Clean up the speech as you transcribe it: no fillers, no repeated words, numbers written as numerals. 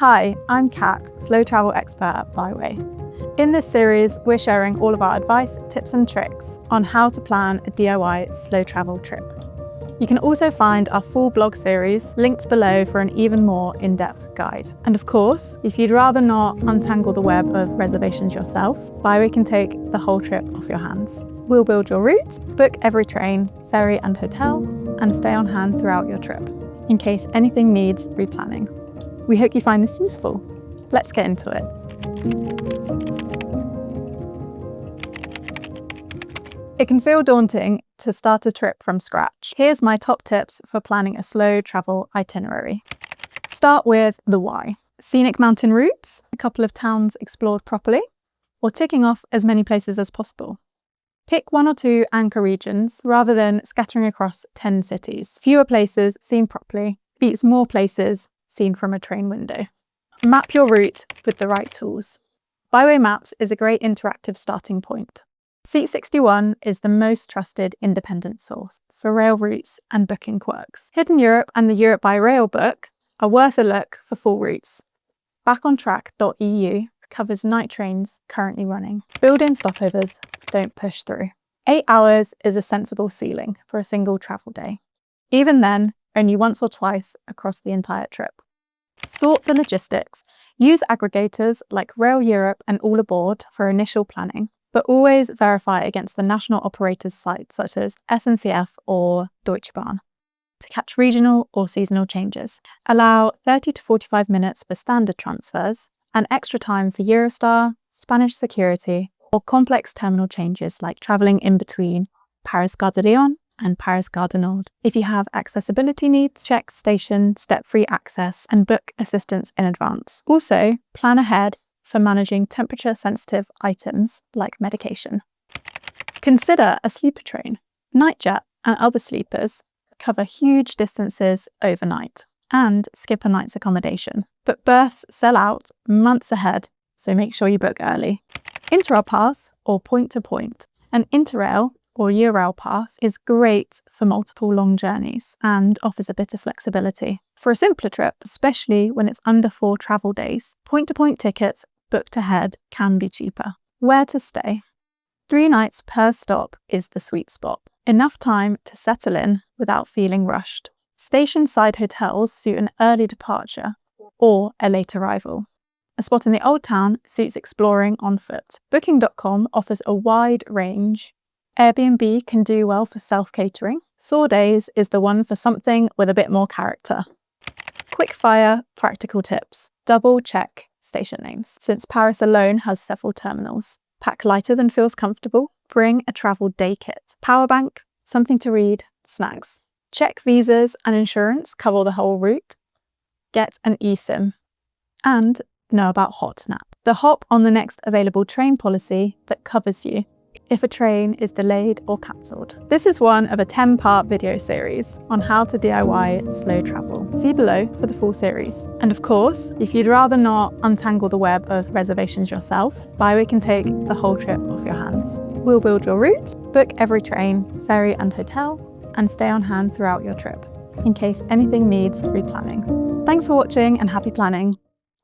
Hi, I'm Kat, slow travel expert at Byway. In this series, we're sharing all of our advice, tips and tricks on how to plan a DIY slow travel trip. You can also find our full blog series linked below for an even more in-depth guide. And of course, if you'd rather not untangle the web of reservations yourself, Byway can take the whole trip off your hands. We'll build your route, book every train, ferry and hotel, and stay on hand throughout your trip, in case anything needs replanning. We hope you find this useful. Let's get into it. It can feel daunting to start a trip from scratch. Here's my top tips for planning a slow travel itinerary. Start with the why. Scenic mountain routes, a couple of towns explored properly, or ticking off as many places as possible. Pick one or two anchor regions rather than scattering across 10 cities. Fewer places seen properly beats more places seen from a train window. Map your route with the right tools. Byway Maps is a great interactive starting point. Seat 61 is the most trusted independent source for rail routes and booking quirks. Hidden Europe and the Europe by Rail book are worth a look for full routes. Backontrack.eu covers night trains currently running. Build in stopovers, don't push through. 8 hours is a sensible ceiling for a single travel day. Even then, only once or twice across the entire trip. Sort the logistics. Use aggregators like Rail Europe and All Aboard for initial planning, but always verify against the national operators' sites such as SNCF or Deutsche Bahn to catch regional or seasonal changes. Allow 30 to 45 minutes for standard transfers and extra time for Eurostar, Spanish security, or complex terminal changes like travelling in between Paris-Gare de Lyon and Paris-Gare du Nord. If you have accessibility needs, check station step-free access and book assistance in advance. Also, plan ahead for managing temperature-sensitive items like medication. Consider a sleeper train. Nightjet and other sleepers cover huge distances overnight and skip a night's accommodation. But berths sell out months ahead, so make sure you book early. Interrail pass or point-to-point. An Interrail or Eurail pass is great for multiple long journeys and offers a bit of flexibility. For a simpler trip, especially when it's under 4 travel days, point-to-point tickets booked ahead can be cheaper. Where to stay? 3 nights per stop is the sweet spot. Enough time to settle in without feeling rushed. Station-side hotels suit an early departure or a late arrival. A spot in the Old Town suits exploring on foot. Booking.com offers a wide range. Airbnb can do well for self-catering. Days is the one for something with a bit more character. Quickfire practical tips. Double check station names, since Paris alone has several terminals. Pack lighter than feels comfortable. Bring a travel day kit. Power bank, something to read, snacks. Check visas and insurance cover the whole route. Get an eSIM. And know about HotNap, the hop on the next available train policy that covers you if a train is delayed or cancelled. This is one of a 10-part video series on how to DIY slow travel. See below for the full series. And of course, if you'd rather not untangle the web of reservations yourself, Byway can take the whole trip off your hands. We'll build your route, book every train, ferry and hotel, and stay on hand throughout your trip, in case anything needs replanning. Thanks for watching and happy planning.